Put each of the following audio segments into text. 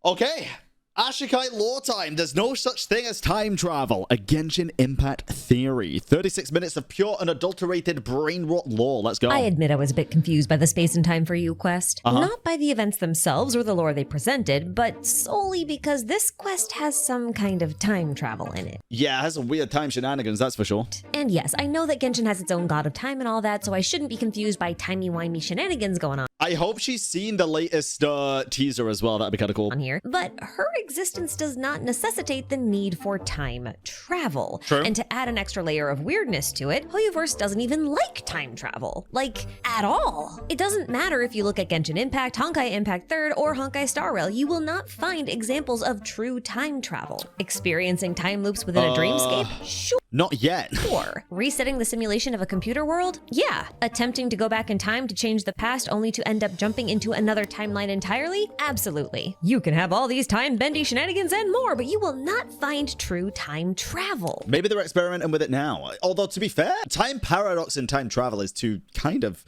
Okay. Ashikai lore time. There's no such thing as time travel. A Genshin Impact theory. 36 minutes of pure unadulterated brain rot lore. Let's go. I admit I was a bit confused by the Space and Time for You quest. Not by the events themselves or the lore they presented, but solely because this quest has some kind of time travel in it. Yeah, it has some weird time shenanigans, that's for sure. And yes, I know that Genshin has its own god of time and all that, so I shouldn't be confused by timey-wimey shenanigans going on I hope she's seen the latest teaser as well. That'd be kind of cool. here. But her existence does not necessitate the need for time travel. True. And to add an extra layer of weirdness to it, Hoyoverse doesn't even like time travel. Like, at all. It doesn't matter if you look at Genshin Impact, Honkai Impact 3rd, or Honkai Star Rail, you will not find examples of true time travel. Experiencing time loops within a dreamscape? Sure. Not yet. Resetting the simulation of a computer world? Yeah. Attempting to go back in time to change the past only to end up jumping into another timeline entirely? Absolutely. You can have all these time-bendy shenanigans and more, but you will not find true time travel. Maybe they're experimenting with it now. Although, to be fair, time paradox and time travel is two kind of...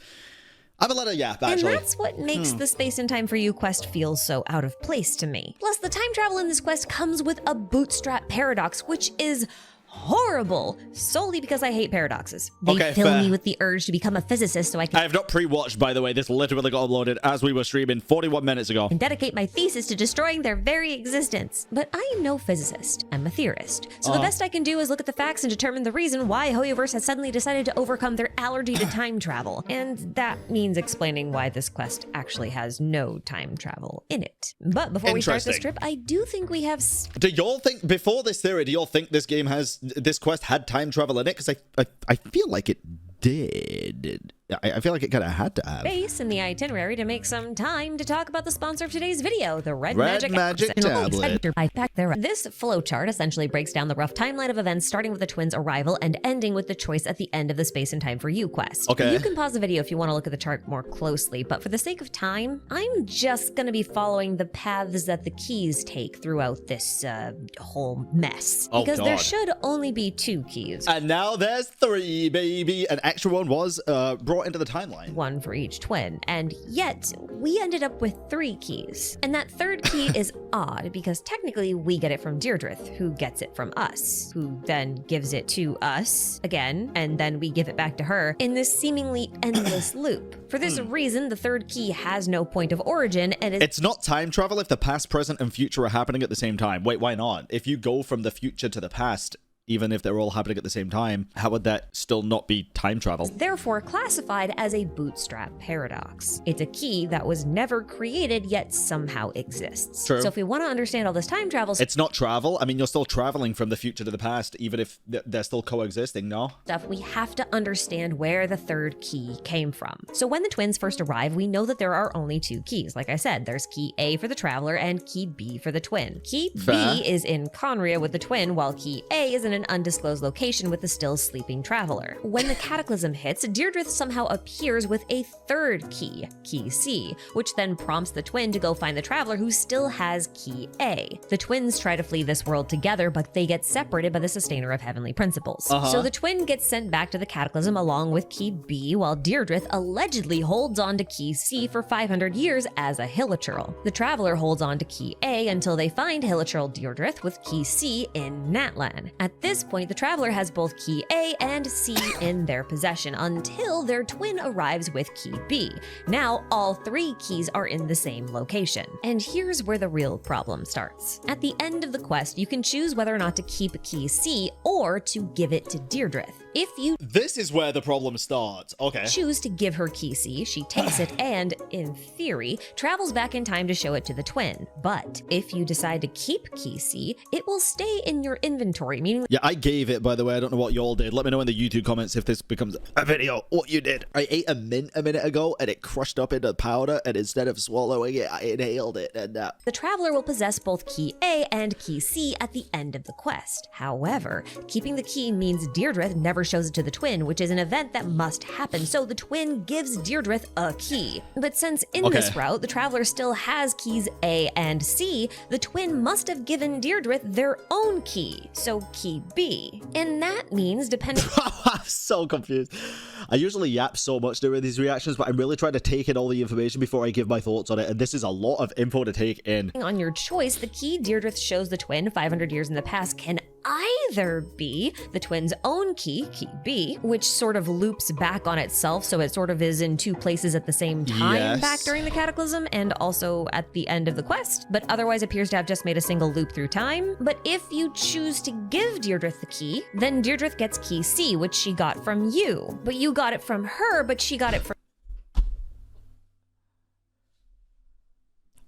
I'm a little yap, actually. And that's what makes the Space and Time for You quest feel so out of place to me. Plus, the time travel in this quest comes with a bootstrap paradox, which is horrible, solely because I hate paradoxes. They fill me with the urge to become a physicist so I have not pre-watched, by the way. This literally got uploaded as we were streaming 41 minutes ago. and dedicate my thesis to destroying their very existence. But I am no physicist. I'm a theorist. So the best I can do is look at the facts and determine the reason why Hoyoverse has suddenly decided to overcome their allergy to time travel. And that means explaining why this quest actually has no time travel in it. But before we start this trip, I do think we have... Do y'all think, before this theory, do y'all think this quest had time travel in it? Because I feel like it did. I feel like it kind of had to have. Space in the itinerary to make some time to talk about the sponsor of today's video, the Red Magic Tablet. This flowchart essentially breaks down the rough timeline of events, starting with the twins' arrival and ending with the choice at the end of the Space and Time for You quest. Okay. You can pause the video if you want to look at the chart more closely, but for the sake of time, I'm just going to be following the paths that the keys take throughout this whole mess. Because there should only be 2 keys. And now there's 3, baby. An extra one was brought into the timeline. 1 for each twin, and yet we ended up with 3 keys. And that 3rd key is odd because technically we get it from Deirdre, who gets it from us, who then gives it to us again, and then we give it back to her in this seemingly endless loop. For this reason, the 3rd key has no point of origin, and it's not time travel if the past, present, and future are happening at the same time. Wait, why not? If you go from the future to the past, even if they're all happening at the same time, how would that still not be time travel? Therefore classified as a bootstrap paradox. It's a key that was never created yet somehow exists. True. So if we want to understand all this time travel it's not travel. I mean, you're still traveling from the future to the past, even if they're still coexisting, no? we have to understand where the 3rd key came from. So when the twins first arrive, we know that there are only 2 keys. Like I said, there's key A for the traveler and key B for the twin. Key B is in Khaenri'ah with the twin, while key A is in an undisclosed location with the still sleeping traveler. When the cataclysm hits, Deirdre somehow appears with a 3rd key, key C, which then prompts the twin to go find the traveler who still has key A. The twins try to flee this world together, but they get separated by the sustainer of heavenly principles. So the twin gets sent back to the cataclysm along with key B, while Deirdre allegedly holds on to key C for 500 years as a hilichurl. The traveler holds on to key A until they find hilichurl Deirdre with key C in Natlan. At this point, the traveler has both key A and C in their possession until their twin arrives with key B. Now, all 3 keys are in the same location. And here's where the real problem starts. At the end of the quest, you can choose whether or not to keep key C or to give it to Deirdre. If you This is where the problem starts. Okay. choose to give her key C, she takes it and, in theory, travels back in time to show it to the twin. But if you decide to keep key C, it will stay in your inventory, meaning Yeah, I gave it, by the way. I don't know what y'all did. Let me know in the YouTube comments if this becomes a video, what you did. I ate a mint a minute ago, and it crushed up into powder, and instead of swallowing it, I inhaled it, and the traveler will possess both key A and key C at the end of the quest. However, keeping the key means Deirdre never never shows it to the twin, which is an event that must happen. So the twin gives Deirdre a key. But since in this route, the traveler still has keys A and C, the twin must have given Deirdre their own key. So key B. And that means depending... I'm so confused. I usually yap so much during these reactions, but I'm really trying to take in all the information before I give my thoughts on it, and this is a lot of info to take in. On your choice, the key Deirdre shows the twin 500 years in the past can either be the twin's own key, key B, which sort of loops back on itself, so it sort of is in two places at the same time back during the Cataclysm and also at the end of the quest, but otherwise appears to have just made a single loop through time. But if you choose to give Deirdre the key, then Deirdre gets key C, which she got from you. But you got it from her, but she got it from...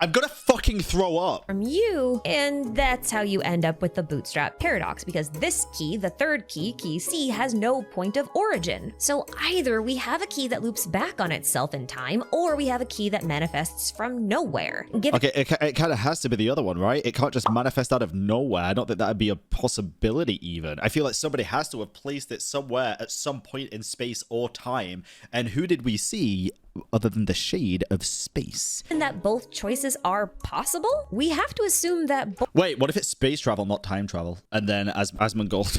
I'm gonna fucking throw up. From you, and that's how you end up with the bootstrap paradox, because this key, the third key, key C, has no point of origin. So either we have a key that loops back on itself in time, or we have a key that manifests from nowhere. Okay, it kind of has to be the other one, right? It can't just manifest out of nowhere. I don't think that'd be a possibility even. I feel like somebody has to have placed it somewhere at some point in space or time. And who did we see other than the shade of space? And that both choices are possible? We have to assume that... Wait, what if it's space travel, not time travel? And then Asmodeus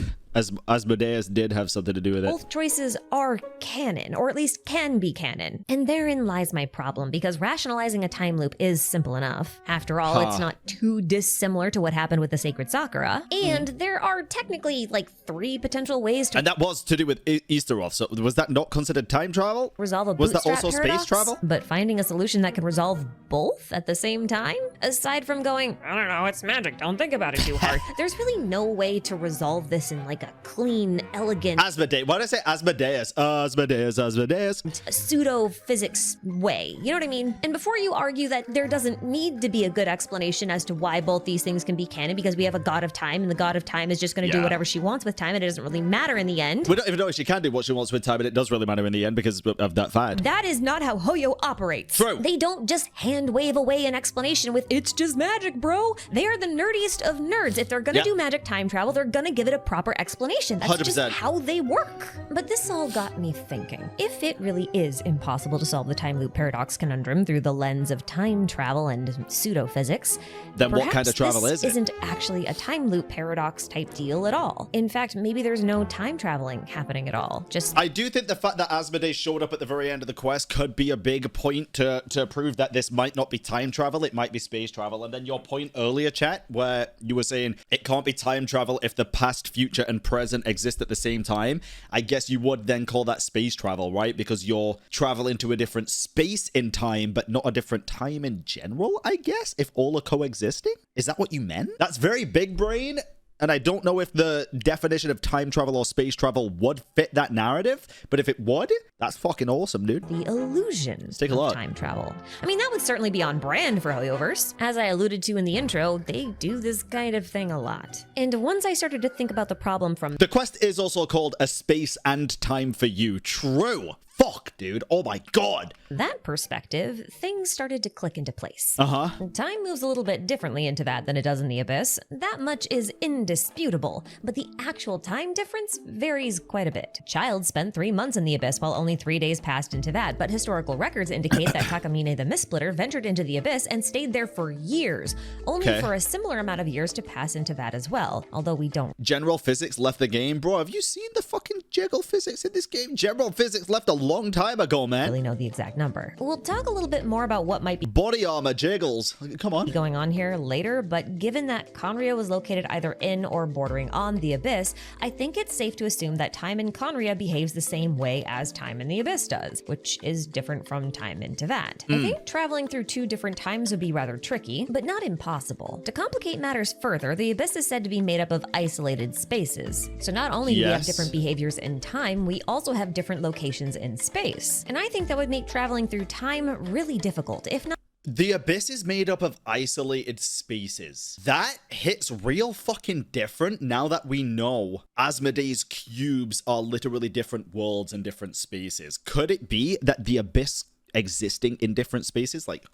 did have something to do with it. Both choices are canon, or at least can be canon. And therein lies my problem, because rationalizing a time loop is simple enough. After all, it's not too dissimilar to what happened with the Sacred Sakura. And there are technically like 3 potential ways to... And that was to do with Easteroth, so was that not considered time travel? Resolve a Was that bootstrap also paradox? space travel? But finding a solution that can resolve both at the same time? Aside from going, I don't know, it's magic, don't think about it too hard. There's really no way to resolve this in like a clean, elegant... Asmodeus. Why did I say Asmodeus? Asmodeus. Pseudo-physics way. You know what I mean? And before you argue that there doesn't need to be a good explanation as to why both these things can be canon, because we have a god of time, and the god of time is just going to do whatever she wants with time, and it doesn't really matter in the end. We don't even know if she can do what she wants with time, and it does really matter in the end because of that fact. That is not how Hoyo operates. True. They don't just hand wave away an explanation with, it's just magic, bro. They are the nerdiest of nerds. If they're gonna do magic time travel, they're gonna give it a proper explanation. That's 100%. just how they work. But this all got me thinking. If it really is impossible to solve the time loop paradox conundrum through the lens of time travel and pseudo-physics, then what kind of travel is it? Isn't actually a time loop paradox type deal at all. In fact, maybe there's no time traveling happening at all. I do think the fact that Asmodeus showed up at the very end of the quest could be a big point to prove that this might not be time travel, it might be space travel. And then your point earlier, chat, where you were saying it can't be time travel if the past, future, and present exist at the same time. I guess you would then call that space travel, right? Because you're traveling to a different space in time, but not a different time in general, I guess, if all are coexisting? Is that what you meant? That's very big brain. And I don't know if the definition of time travel or space travel would fit that narrative, but if it would, that's fucking awesome, dude. The illusion of time travel. I mean, that would certainly be on brand for Hoyoverse. As I alluded to in the intro, they do this kind of thing a lot. And once I started to think about the problem from... The quest is also called A Space and Time for You. True. Fuck, dude. Oh my god. That perspective, things started to click into place. Uh-huh. Time moves a little bit differently into that than it does in the Abyss. That much is indisputable, but the actual time difference varies quite a bit. Child spent 3 months in the Abyss while only 3 days passed into that, but historical records indicate that Takamine the Mistsplitter ventured into the Abyss and stayed there for years, only for a similar amount of years to pass into that as well, although we don't. General physics left the game? Bro, have you seen the fucking general physics in this game? General physics left a long time ago, man. I really know the exact number. We'll talk a little bit more about what might be body armor jiggles. Come on. Going on here later, but given that Khaenri'ah was located either in or bordering on the Abyss, I think it's safe to assume that time in Khaenri'ah behaves the same way as time in the Abyss does, which is different from time into that. I think traveling through 2 different times would be rather tricky, but not impossible. To complicate matters further, the Abyss is said to be made up of isolated spaces. So not only do we have different behaviors in time, we also have different locations in space. And I think that would make traveling through time really difficult, if not... The Abyss is made up of isolated spaces. That hits real fucking different now that we know Asmodeus' cubes are literally different worlds and different spaces. Could it be that the Abyss existing in different spaces, like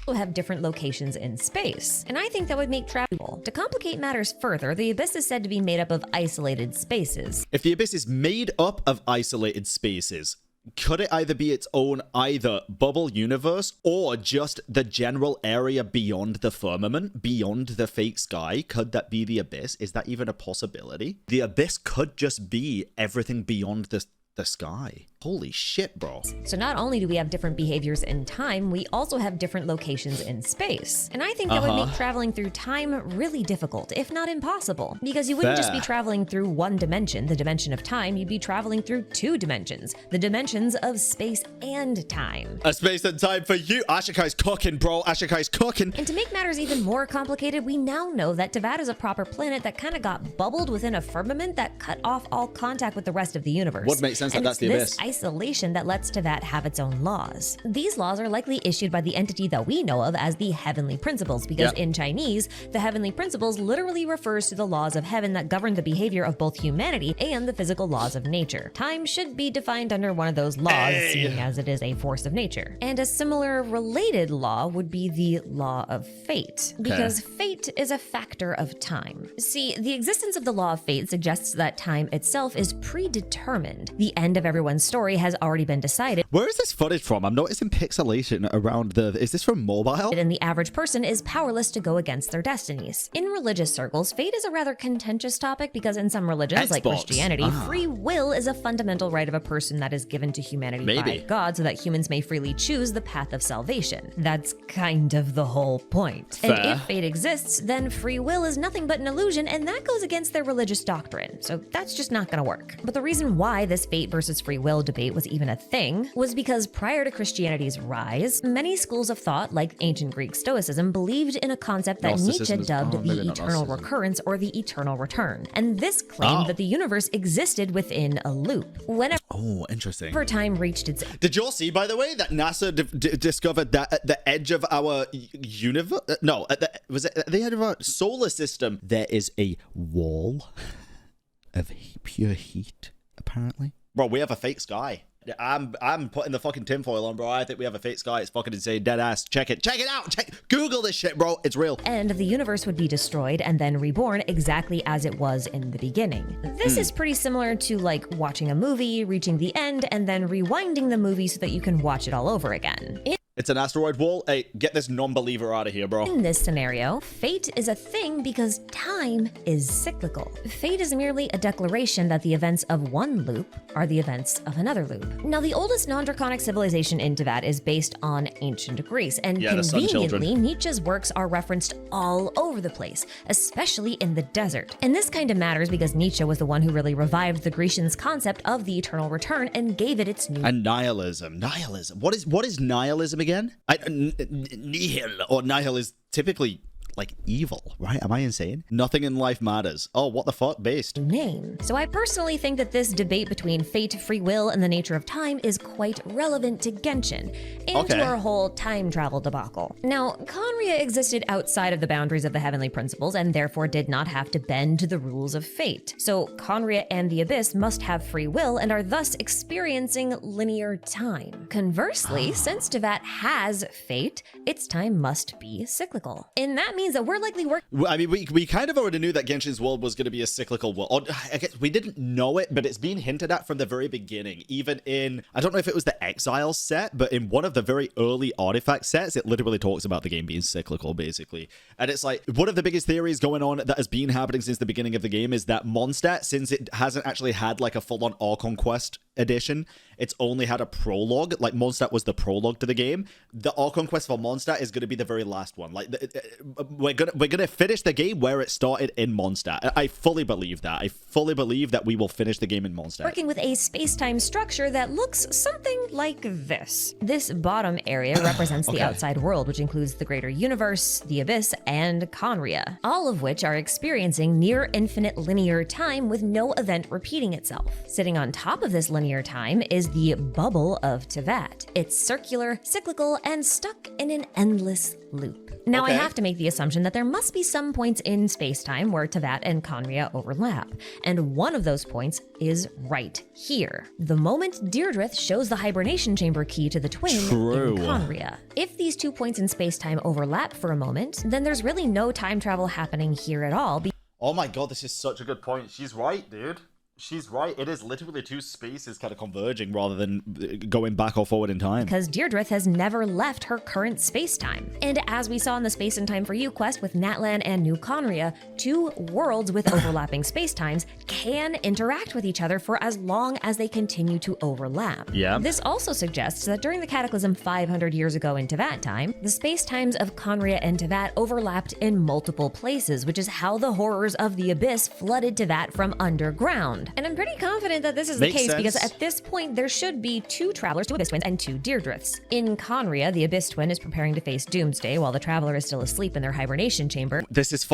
have different locations in space, and I think that would make travel. To complicate matters further, the Abyss is said to be made up of isolated spaces. If the Abyss is made up of isolated spaces, could it either be its own either bubble universe or just the general area beyond the firmament, beyond the fake sky? Could that be the Abyss? Is that even a possibility? The Abyss could just be everything beyond the sky. Holy shit, bro. So not only do we have different behaviors in time, we also have different locations in space. And I think that would make traveling through time really difficult, if not impossible. Because you wouldn't just be traveling through one dimension, the dimension of time, you'd be traveling through two dimensions, the dimensions of space and time. A space and time for you. Ashikai's cooking, bro. Ashikai's cooking. And to make matters even more complicated, we now know that Teyvat is a proper planet that kind of got bubbled within a firmament that cut off all contact with the rest of the universe. Would make sense that that's the Abyss. Isolation that lets Teyvat have its own laws. These laws are likely issued by the entity that we know of as the Heavenly Principles, because in Chinese, the Heavenly Principles literally refers to the laws of heaven that govern the behavior of both humanity and the physical laws of nature. Time should be defined under one of those laws, seeing as it is a force of nature. And a similar related law would be the law of fate, because fate is a factor of time. See, the existence of the law of fate suggests that time itself is predetermined. The end of everyone's story has already been decided. Where is this footage from? I'm noticing pixelation around the... Is this from mobile? And the average person is powerless to go against their destinies. In religious circles, fate is a rather contentious topic because in some religions, like Christianity, free will is a fundamental right of a person that is given to humanity by God so that humans may freely choose the path of salvation. That's kind of the whole point. And if fate exists, then free will is nothing but an illusion, and that goes against their religious doctrine. So that's just not gonna work. But the reason why this fate versus free will debate was even a thing was because prior to Christianity's rise, many schools of thought, like ancient Greek Stoicism, believed in a concept that Nietzsche dubbed the eternal recurrence or the eternal return. And this claimed that the universe existed within a loop. Whenever interesting. time reached its... Did you all see, by the way, that NASA discovered that at the edge of our universe? No, was it at the edge of our solar system? There is a wall of pure heat, apparently. Bro, we have a fake sky. I'm putting the fucking tinfoil on, bro. I think we have a fake sky. It's fucking insane. Dead ass. Check it. Check it out. Google this shit, bro. It's real. And the universe would be destroyed and then reborn exactly as it was in the beginning. This is pretty similar to like watching a movie, reaching the end, and then rewinding the movie so that you can watch it all over again. It's an asteroid wall. Hey, get this non-believer out of here, bro. In this scenario, fate is a thing because time is cyclical. Fate is merely a declaration that the events of one loop are the events of another loop. Now, the oldest non-draconic civilization in Teyvat is based on ancient Greece, and conveniently, Nietzsche's works are referenced all over the place, especially in the desert. And this kind of matters because Nietzsche was the one who really revived the Grecians' concept of the eternal return and gave it its new... And nihilism. Nihilism. What is nihilism again? Nihil or nihil is typically like evil, right? Am I insane? Nothing in life matters. Oh, what the fuck? Based. Name. So I personally think that this debate between fate, free will, and the nature of time is quite relevant to Genshin and to our whole time travel debacle. Now, Khaenri'ah existed outside of the boundaries of the Heavenly Principles and therefore did not have to bend to the rules of fate. So Khaenri'ah and the Abyss must have free will and are thus experiencing linear time. Conversely, since Teyvat has fate, its time must be cyclical. And that means that we're likely I mean, we kind of already knew that Genshin's world was going to be a cyclical world. Or, I guess we didn't know it, but it's been hinted at from the very beginning. Even in, I don't know if it was the Exile set, but in one of the very early artifact sets, it literally talks about the game being cyclical, basically. And it's like, one of the biggest theories going on that has been happening since the beginning of the game is that Mondstadt, since it hasn't actually had like a full-on Conquest edition, it's only had a prologue. Like, Mondstadt was the prologue to the game. The Conquest for Mondstadt is going to be the very last one. Like, we're gonna finish the game where it started in Mondstadt. I fully believe that. I fully believe that we will finish the game in Mondstadt. Working with a space-time structure that looks something like this. This bottom area represents the outside world, which includes the greater universe, the Abyss, and Khaenri'ah, all of which are experiencing near infinite linear time with no event repeating itself. Sitting on top of this linear time is is the bubble of Teyvat. It's circular, cyclical, and stuck in an endless loop. Now, Okay. I have to make the assumption that there must be some points in spacetime where Teyvat and Khaenri'ah overlap, and one of those points is right here. The moment Deirdre shows the hibernation chamber key to the twin True. in Khaenri'ah. If these 2 points in spacetime overlap for a moment, then there's really no time travel happening here at all. Oh my god, this is such a good point. She's right, dude. She's right. It is literally 2 spaces kind of converging rather than going back or forward in time. Because Deirdre has never left her current space-time. And as we saw in the Space and Time for You quest with Natlan and New Khaenri'ah, 2 worlds with overlapping space-times can interact with each other for as long as they continue to overlap. Yeah. This also suggests that during the Cataclysm 500 years ago in Teyvat time, the space-times of Khaenri'ah and Teyvat overlapped in multiple places, which is how the horrors of the Abyss flooded Teyvat from underground. And I'm pretty confident that this is the Makes case sense. because at this point there should be 2 travelers, 2 Abyss twins, and 2 Deirdreths. In Khaenri'ah, the Abyss twin is preparing to face Doomsday while the traveler is still asleep in their hibernation chamber. This is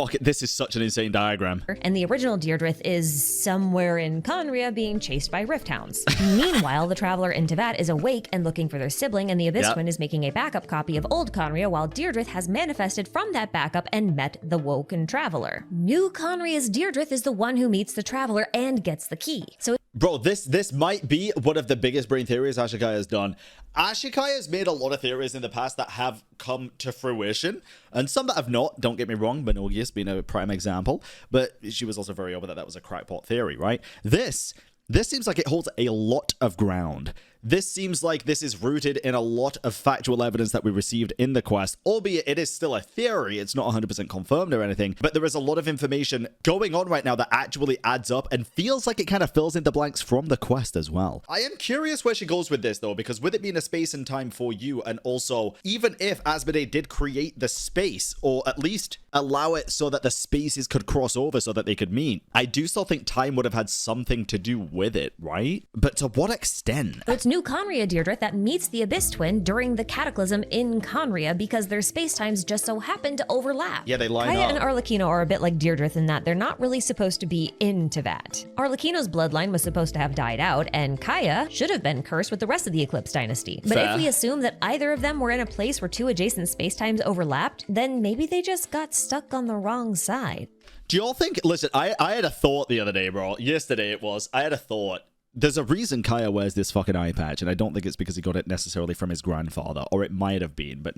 such an insane diagram. And the original Deirdreth is somewhere in Khaenri'ah being chased by rift hounds. Meanwhile, the traveler in Teyvat is awake and looking for their sibling, and the Abyss Yep. twin is making a backup copy of old Khaenri'ah while Deirdreth has manifested from that backup and met the woken traveler. New Khaenri'ah's Deirdreth is the one who meets the traveler and gets the key. So Bro, this might be one of the biggest brain theories Ashikai has done. Ashikai has made a lot of theories in the past that have come to fruition, and some that have not. Don't get me wrong, Monogius being a prime example, but she was also very open that was a crackpot theory, right? This seems like it holds a lot of ground. This seems like this is rooted in a lot of factual evidence that we received in the quest, albeit it is still a theory. It's not 100% confirmed or anything, but there is a lot of information going on right now that actually adds up and feels like it kind of fills in the blanks from the quest as well. I am curious where she goes with this though, because with it being a space and time for you, and also even if Asmodee did create the space, or at least allow it so that the spaces could cross over so that they could meet, I do still think time would have had something to do with it, right? But to what extent? it's New Khaenri'ah Deirdre that meets the Abyss twin during the Cataclysm in Khaenri'ah because their spacetimes just so happen to overlap. Yeah, they line Kaya up. and Arlecchino are a bit like Deirdre in that they're not really supposed to be into that. Arlecchino's bloodline was supposed to have died out, and Kaya should have been cursed with the rest of the Eclipse dynasty. But Fair. if we assume that either of them were in a place where 2 adjacent spacetimes overlapped, then maybe they just got stuck on the wrong side. Do y'all think, listen, I had a thought the other day, bro. Yesterday it was. I had a thought. There's a reason Kaya wears this fucking eye patch, and I don't think it's because he got it necessarily from his grandfather, or it might have been, but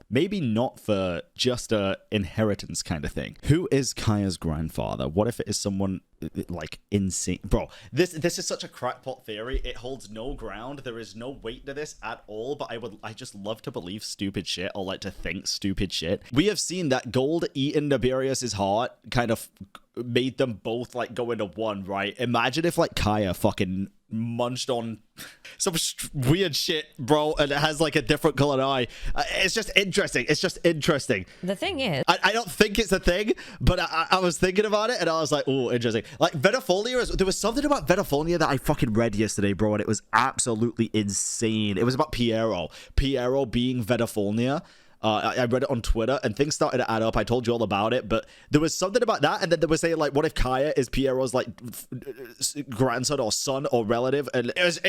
maybe not for just a inheritance kind of thing. Who is Kaya's grandfather? What if it is someone like insane? Bro, this is such a crackpot theory. It holds no ground. There is no weight to this at all, but I just love to believe stupid shit, or like to think stupid shit. We have seen that gold eating Naberius's heart kind of made them both like go into one, right? Imagine if like Kaya fucking munched on some weird shit, bro, and it has like a different colored eye. It's just interesting. It's just interesting. The thing is, I don't think it's a thing, but I was thinking about it and I was like, oh, interesting. Like Venifolia, there was something about Venifolia that I fucking read yesterday, bro, and it was absolutely insane. It was about Piero being Venifolia. I read it on Twitter and things started to add up. I told you all about it, but there was something about that. And then they were saying like, what if Kaya is Piero's like grandson or son or relative? And it was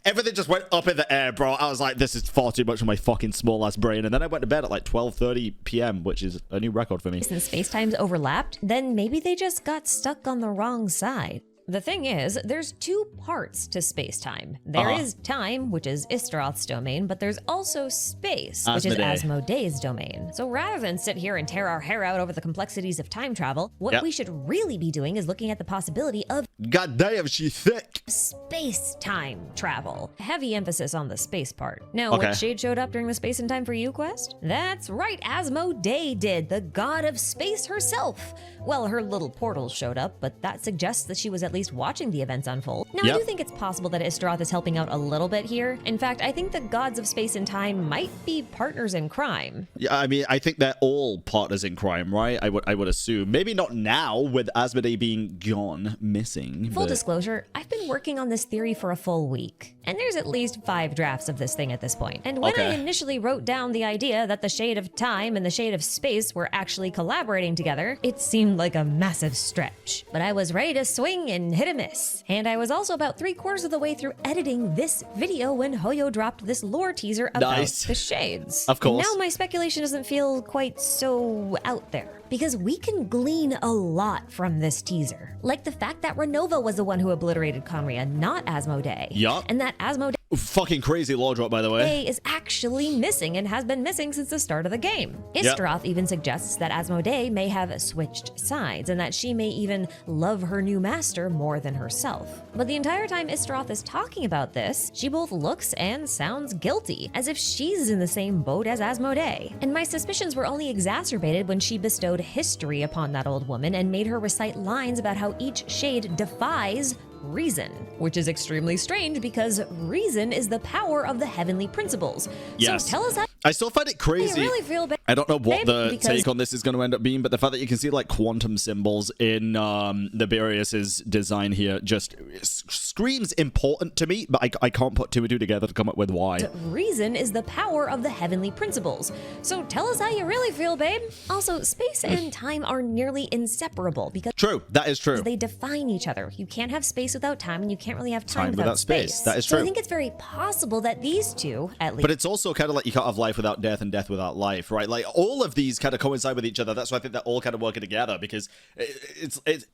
everything just went up in the air, bro. I was like, this is far too much for my fucking small ass brain. And then I went to bed at like 12:30 p.m., which is a new record for me. since spacetimes overlapped, then maybe they just got stuck on the wrong side. The thing is, there's 2 parts to space-time. There is time, which is Istaroth's domain, but there's also space, which is Asmodee's domain. So rather than sit here and tear our hair out over the complexities of time travel, what we should really be doing is looking at the possibility of God damn, she's thick. space-time travel. Heavy emphasis on the space part. Now, what shade showed up during the Space and Time for You quest? That's right, Asmodee did, the god of space herself. Well, her little portals showed up, but that suggests that she was at least watching the events unfold. Now, I do think it's possible that Istaroth is helping out a little bit here. In fact, I think the gods of space and time might be partners in crime. Yeah, I mean, I think they're all partners in crime, right? I would assume. Maybe not now, with Asmodee being gone, missing. Full disclosure, I've been working on this theory for a full week. And there's at least 5 drafts of this thing at this point. And when I initially wrote down the idea that the Shade of Time and the Shade of Space were actually collaborating together, it seemed like a massive stretch. But I was ready to swing and hit a miss. And I was also about 3/4 of the way through editing this video when Hoyo dropped this lore teaser about the Shades. Of course. Now my speculation doesn't feel quite so out there, because we can glean a lot from this teaser. Like the fact that Renova was the one who obliterated Khaenri'ah, not Asmodee. Yup. And that Asmodee Fucking crazy lore drop, by the way. is actually missing and has been missing since the start of the game. Istroth even suggests that Asmodee may have switched sides and that she may even love her new master more than herself. But the entire time Istroth is talking about this, she both looks and sounds guilty, as if she's in the same boat as Asmodee. And my suspicions were only exacerbated when she bestowed history upon that old woman and made her recite lines about how each shade defies reason, which is extremely strange because reason is the power of the heavenly principles. Yes. So tell us how I still find it crazy. you really feel bad. I don't know what the because take on this is going to end up being, but the fact that you can see like quantum symbols in the Barrius's design here just screams important to me, but I can't put 2 and 2 together to come up with why. Reason is the power of the heavenly principles. So tell us how you really feel, babe. Also, space and time are nearly inseparable because True, that is true. they define each other. You can't have space without time, and you can't really have time without space. That is So true. I think it's very possible that these two, at least. But it's also kind of like you can't have life without death and death without life, right? Like all of these kind of coincide with each other. That's why I think they're all kind of working together, because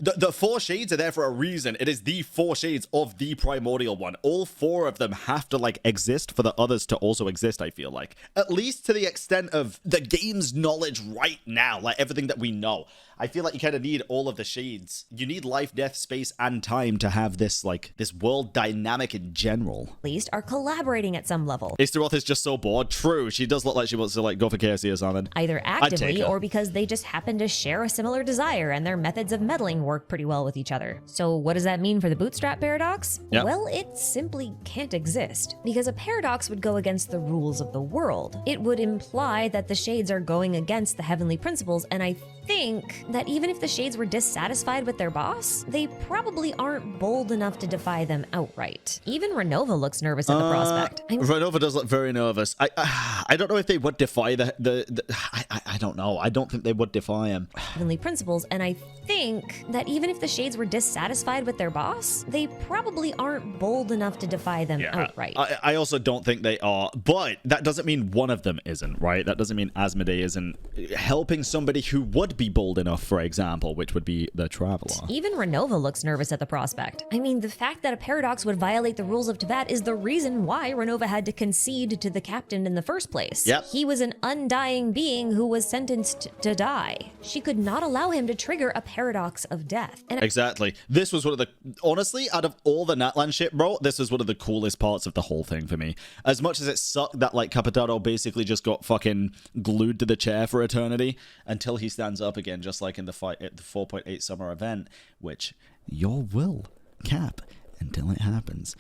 the 4 shades are there for a reason. It is the 4 shades of the primordial one. All 4 of them have to like exist for the others to also exist, I feel like. At least to the extent of the game's knowledge right now, like everything that we know. I feel like you kind of need all of the shades. You need life, death, space, and time to have this, like, this world dynamic in general. At least are collaborating at some level. Isteroth is just so bored. True, she does look like she wants to, like, go for KSC or something. Either actively take her. or because they just happen to share a similar desire and their methods of meddling work pretty well with each other. So what does that mean for the bootstrap paradox? Yep. Well, it simply can't exist, because a paradox would go against the rules of the world. It would imply that the shades are going against the heavenly principles, and I think that even if the shades were dissatisfied with their boss, they probably aren't bold enough to defy them outright. Even Renova looks nervous at the prospect. Renova does look very nervous. I don't know if they would defy I don't know. I don't think they would defy him. Heavenly principles, and I think that even if the shades were dissatisfied with their boss, they probably aren't bold enough to defy them outright. I also don't think they are, but that doesn't mean one of them isn't, right? That doesn't mean Asmodee isn't helping somebody who would be bold enough, for example, which would be the Traveler. Even Renova looks nervous at the prospect. I mean, the fact that a paradox would violate the rules of Tibet is the reason why Renova had to concede to the captain in the first place. Yep. He was an undying being who was sentenced to die. She could not allow him to trigger a paradox of death. And Exactly. This was one of the, honestly, out of all the Natlan shit, bro, this was one of the coolest parts of the whole thing for me. As much as it sucked that, like, Capitano basically just got fucking glued to the chair for eternity until he stands up again, just like in the fight at the 4.8 summer event, which your will cap until it happens.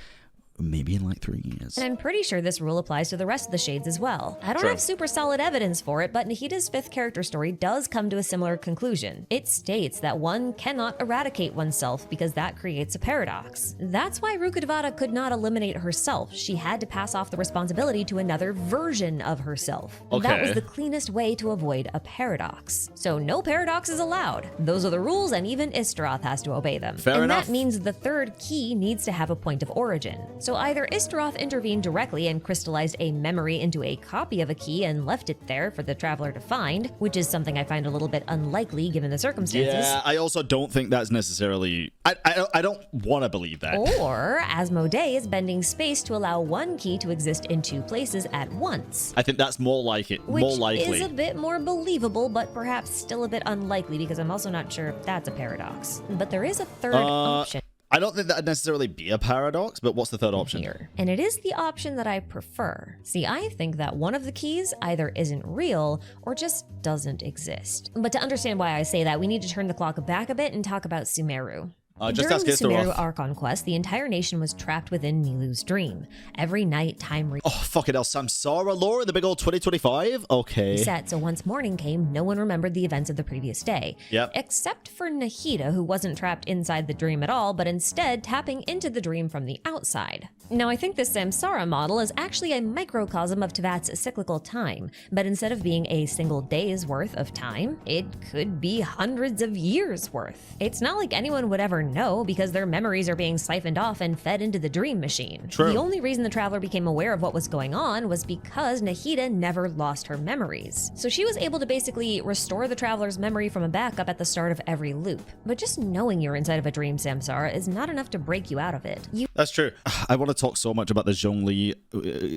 Maybe in like 3 years. And I'm pretty sure this rule applies to the rest of the shades as well. I don't have super solid evidence for it, but Nahita's 5th character story does come to a similar conclusion. It states that one cannot eradicate oneself because that creates a paradox. That's why Rukkhadevata could not eliminate herself. She had to pass off the responsibility to another version of herself. That was the cleanest way to avoid a paradox. So no paradox is allowed. Those are the rules, and even Isteroth has to obey them. Fair enough. That means the 3rd key needs to have a point of origin. So either Isteroth intervened directly and crystallized a memory into a copy of a key and left it there for the Traveler to find, which is something I find a little bit unlikely given the circumstances. Yeah, I also don't think that's necessarily... I don't want to believe that. Or Asmodee is bending space to allow one key to exist in 2 places at once. I think that's more like it. Which more likely. is a bit more believable, but perhaps still a bit unlikely because I'm also not sure if that's a paradox. But there is a 3rd option. I don't think that'd necessarily be a paradox, but what's the 3rd option? Here. And it is the option that I prefer. See, I think that one of the keys either isn't real or just doesn't exist. But to understand why I say that, we need to turn the clock back a bit and talk about Sumeru. Just During ask the Esther Sumeru off. Archon quest, the entire nation was trapped within Nilu's dream. Every night, time Oh, fucking hell. Samsara lore in the big old 2025? Okay. reset, so once morning came, no one remembered the events of the previous day. Yep. Except for Nahida, who wasn't trapped inside the dream at all, but instead tapping into the dream from the outside. Now, I think this Samsara model is actually a microcosm of Tevat's cyclical time, but instead of being a single day's worth of time, it could be hundreds of years worth. It's not like anyone would ever know because their memories are being siphoned off and fed into the dream machine. True. The only reason the traveler became aware of what was going on was because Nahida never lost her memories. So she was able to basically restore the traveler's memory from a backup at the start of every loop. But just knowing you're inside of a dream, Samsara, is not enough to break you out of it. That's true. I want to talk so much about the Zhongli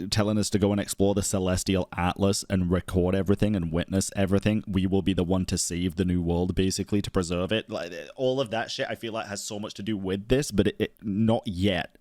telling us to go and explore the Celestial Atlas and record everything and witness everything. We will be the one to save the new world, basically, to preserve it. Like, all of that shit, I feel like, has so much to do with this, but it not yet.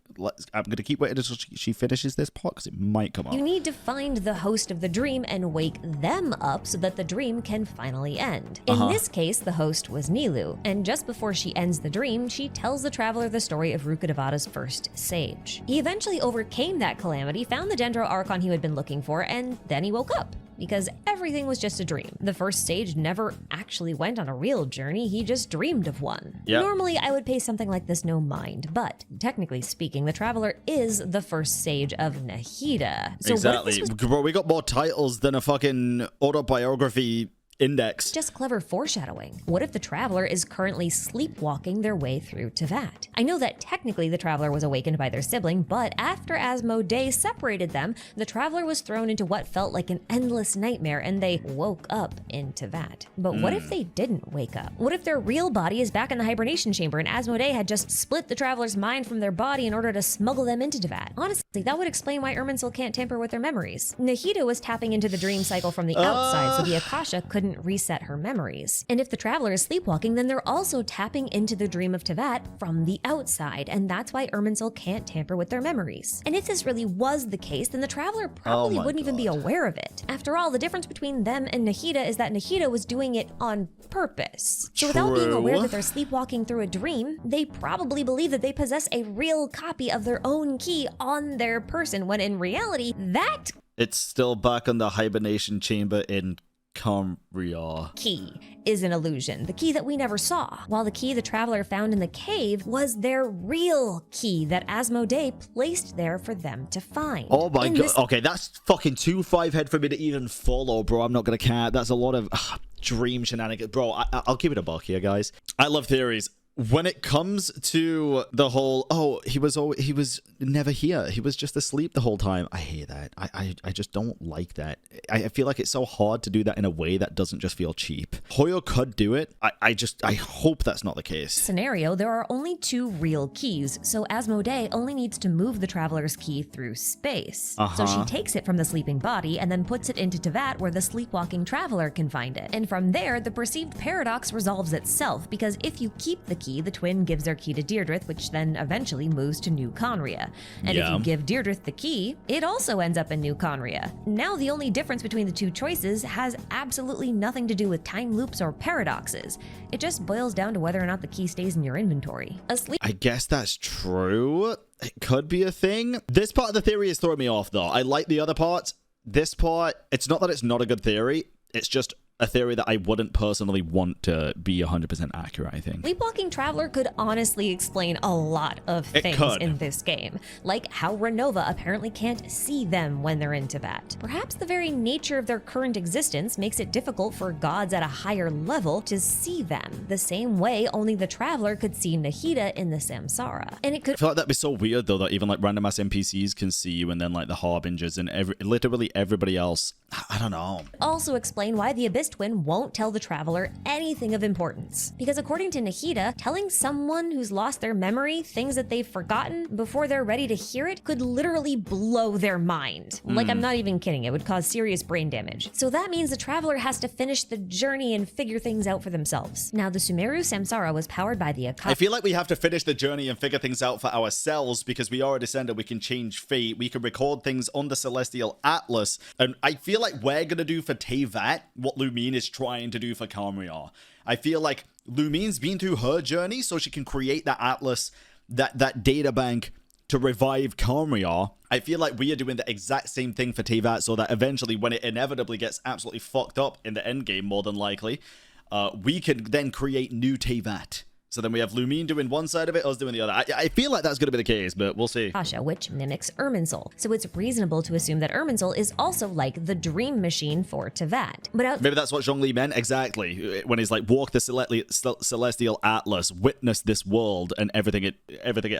I'm going to keep waiting until she finishes this part because it might come up. You need to find the host of the dream and wake them up so that the dream can finally end. In this case, the host was Nilu, and just before she ends the dream, she tells the traveler the story of Rukkhadevata's first sage. He eventually overcame that calamity, found the Dendro Archon he had been looking for, and then he woke up. Because everything was just a dream. The first sage never actually went on a real journey, he just dreamed of one. Yep. Normally, I would pay something like this no mind, but technically speaking, the traveler is the first sage of Nahida. So Exactly. Bro, we got more titles than a fucking autobiography index. Just clever foreshadowing. What if the traveler is currently sleepwalking their way through Tevat? I know that technically the traveler was awakened by their sibling, but after Asmodee separated them, the traveler was thrown into what felt like an endless nightmare and they woke up in Tevat. But what if they didn't wake up? What if their real body is back in the hibernation chamber and Asmodee had just split the traveler's mind from their body in order to smuggle them into Tevat? Honestly, that would explain why Irminsul can't tamper with their memories. Nahida was tapping into the dream cycle from the outside, so the Akasha couldn't reset her memories. And if the traveler is sleepwalking, then they're also tapping into the dream of Tevat from the outside, and that's why Irminsul can't tamper with their memories. And if this really was the case, then the traveler probably wouldn't even be aware of it. After all, the difference between them and Nahida is that Nahida was doing it on purpose. So without being aware that they're sleepwalking through a dream, they probably believe that they possess a real copy of their own key on their person, when in reality, that It's still back in the hibernation chamber in Khaenri'ah. key is an illusion, the key that we never saw, while the key the traveler found in the cave was their real key that Asmodee placed there for them to find. Oh my god. Okay, that's fucking too 5-head for me to even follow, bro. I'm not gonna care. That's a lot of dream shenanigans. Bro, I'll keep it a buck here, guys. I love theories. When it comes to the whole, he was never here. He was just asleep the whole time. I hate that. I just don't like that. I feel like it's so hard to do that in a way that doesn't just feel cheap. Hoyo could do it. I hope that's not the case. Scenario, there are only 2 real keys, so Asmodee only needs to move the traveler's key through space. So she takes it from the sleeping body and then puts it into Tevat where the sleepwalking traveler can find it. And from there, the perceived paradox resolves itself, because if you keep the key, the twin gives their key to Deirdre, which then eventually moves to New Khaenri'ah. And if you give Deirdre the key, it also ends up in New Khaenri'ah. Now the only difference between the 2 choices has absolutely nothing to do with time loops or paradoxes. It just boils down to whether or not the key stays in your inventory. I guess that's true. It could be a thing. This part of the theory is throwing me off, though. I like the other parts. This part, it's not that it's not a good theory. It's just a theory that I wouldn't personally want to be 100% accurate, I think. Sleepwalking Traveler could honestly explain a lot of things in this game, like how Renova apparently can't see them when they're in Tevat. Perhaps the very nature of their current existence makes it difficult for gods at a higher level to see them, the same way only the Traveler could see Nahida in the Samsara. And it could— I feel like that'd be so weird, though, that even like random ass NPCs can see you, and then like the Harbingers and literally everybody else. I don't know. Also explain why the Abyss Twin won't tell the Traveler anything of importance. Because according to Nahida, telling someone who's lost their memory things that they've forgotten before they're ready to hear it could literally blow their mind. Like, I'm not even kidding, it would cause serious brain damage. So that means the Traveler has to finish the journey and figure things out for themselves. Now, the Sumeru Samsara was powered by the Akasha. I feel like we have to finish the journey and figure things out for ourselves, because we are a descendant, we can change fate, we can record things on the Celestial Atlas, and I feel like we're gonna do for Tevat what Lumine is trying to do for Khaenri'ah. I feel like Lumine's been through her journey, so she can create that atlas, that data bank to revive Khaenri'ah. I feel like we are doing the exact same thing for Teyvat, so that eventually, when it inevitably gets absolutely fucked up in the endgame, more than likely, we can then create new Teyvat. So then we have Lumine doing one side of it, us doing the other. I feel like that's going to be the case, but we'll see. Akasha, which mimics Irminsul. So it's reasonable to assume that Irminsul is also like the dream machine for Teyvat. But maybe that's what Zhongli meant exactly when he's like, walk the celestial atlas, witness this world and everything it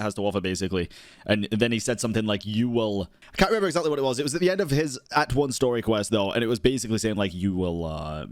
has to offer, basically. And then he said something like, you will... I can't remember exactly what it was. It was at the end of his Act 1 story quest, though, and it was basically saying like, you will...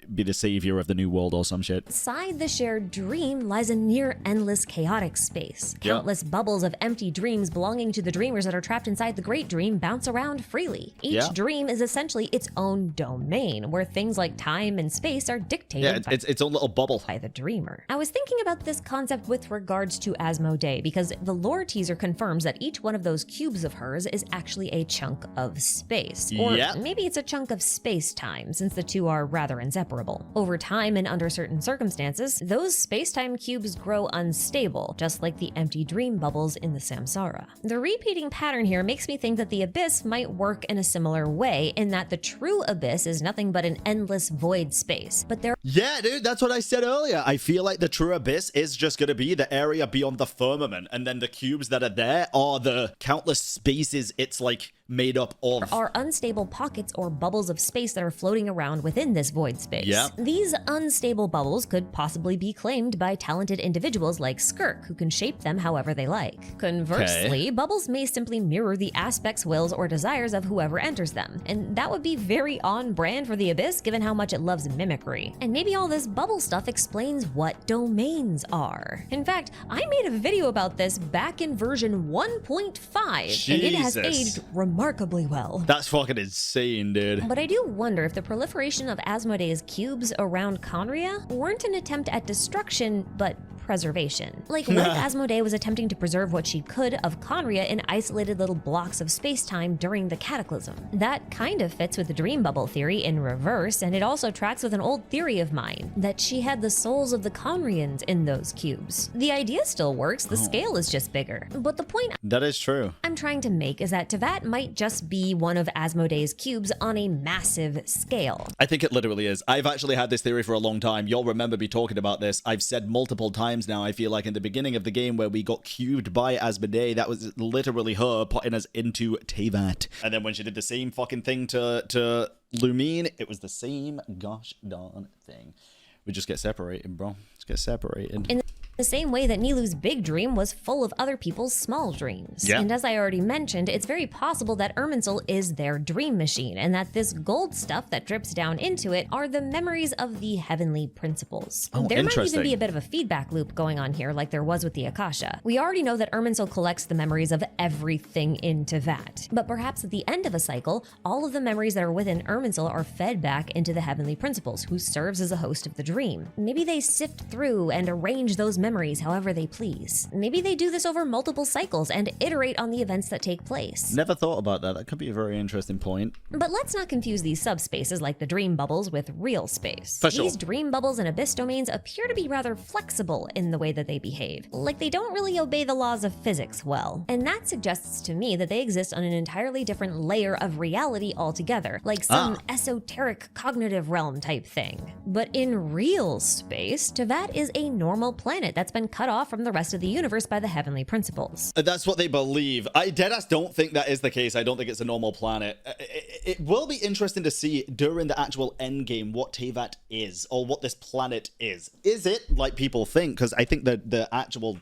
be the savior of the new world or some shit. Beside the shared dream lies a near endless chaotic space. Countless bubbles of empty dreams belonging to the dreamers that are trapped inside the great dream bounce around freely. Each dream is essentially its own domain, where things like time and space are dictated it's its own little bubble by the dreamer. I was thinking about this concept with regards to Asmodee, because the lore teaser confirms that each one of those cubes of hers is actually a chunk of space. Or maybe it's a chunk of space-time, since the two are rather inseparable. Over time and under certain circumstances, those space-time cubes grow unstable, just like the empty dream bubbles in the Samsara. The repeating pattern here makes me think that the Abyss might work in a similar way, in that the true Abyss is nothing but an endless void space. But there... Yeah, dude, that's what I said earlier. I feel like the true Abyss is just going to be the area beyond the firmament, and then the cubes that are there are the countless spaces it's like made up of. There are unstable pockets or bubbles of space that are floating around within this void space. Yeah. These unstable bubbles could possibly be claimed by talented individuals like Skirk, who can shape them however they like. Conversely, bubbles may simply mirror the aspects, wills, or desires of whoever enters them, and that would be very on brand for the Abyss given how much it loves mimicry. And maybe all this bubble stuff explains what domains are. In fact, I made a video about this back in version 1.5, and it has aged remarkably well. That's fucking insane, dude. But I do wonder if the proliferation of Asmodee's cubes around Khaenri'ah weren't an attempt at destruction, but preservation. Like, what if Asmodee was attempting to preserve what she could of Khaenri'ah in isolated little blocks of space-time during the Cataclysm? That kind of fits with the dream bubble theory in reverse, and it also tracks with an old theory of mine, that she had the souls of the Khaenri'ahns in those cubes. The idea still works, the scale is just bigger. But the point that is true. I'm trying to make is that Teyvat might just be one of Asmodee's cubes on a massive scale. I think it literally is. I've actually had this theory for a long time. You'll remember me talking about this. I've said multiple times now, I feel like in the beginning of the game where we got cubed by Asmodee, that was literally her putting us into Teyvat. And then when she did the same fucking thing to Lumine, it was the same gosh darn thing. We just get separated, bro. Just get separated. In the same way that Nilou's big dream was full of other people's small dreams. Yeah. And as I already mentioned, it's very possible that Irminsul is their dream machine, and that this gold stuff that drips down into it are the memories of the heavenly principles. Oh, there might even interesting. be a bit of a feedback loop going on here, like there was with the Akasha. We already know that Irminsul collects the memories of everything in Teyvat. But perhaps at the end of a cycle, all of the memories that are within Irminsul are fed back into the heavenly principles, who serves as a host of the dream. Maybe they sift through and arrange those memories however they please. Maybe they do this over multiple cycles and iterate on the events that take place. Never thought about that. That could be a very interesting point. But let's not confuse these subspaces like the dream bubbles with real space. For sure. These dream bubbles and abyss domains appear to be rather flexible in the way that they behave. Like they don't really obey the laws of physics well. And that suggests to me that they exist on an entirely different layer of reality altogether, like some esoteric cognitive realm type thing. But in real space, Teyvat is a normal planet that's been cut off from the rest of the universe by the heavenly principles. That's what they believe. I deadass don't think that is the case. I don't think it's a normal planet. It will be interesting to see during the actual end game what Teyvat is, or what this planet is. Is it like people think? Because I think the actual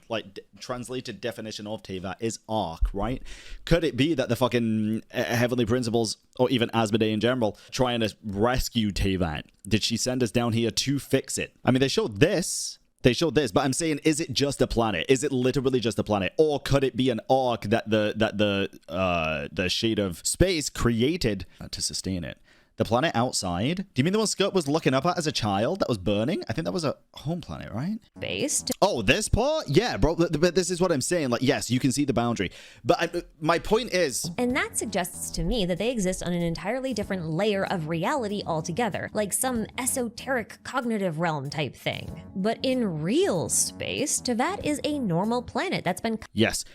translated definition of Teyvat is Ark, right? Could it be that the fucking heavenly principles, or even Asmodee in general, trying to rescue Teyvat? Did she send us down here to fix it? I mean, they showed this, but I'm saying, is it just a planet? Is it literally just a planet? Or could it be an arc that the shade of space created to sustain it? The planet outside? Do you mean the one Scott was looking up at as a child that was burning? I think that was a home planet, right? Based. Oh, this part? Yeah, bro. But this is what I'm saying. Like, yes, you can see the boundary. But my point is... And that suggests to me that they exist on an entirely different layer of reality altogether, like some esoteric cognitive realm type thing. But in real space, Teyvat is a normal planet that's been... Yes.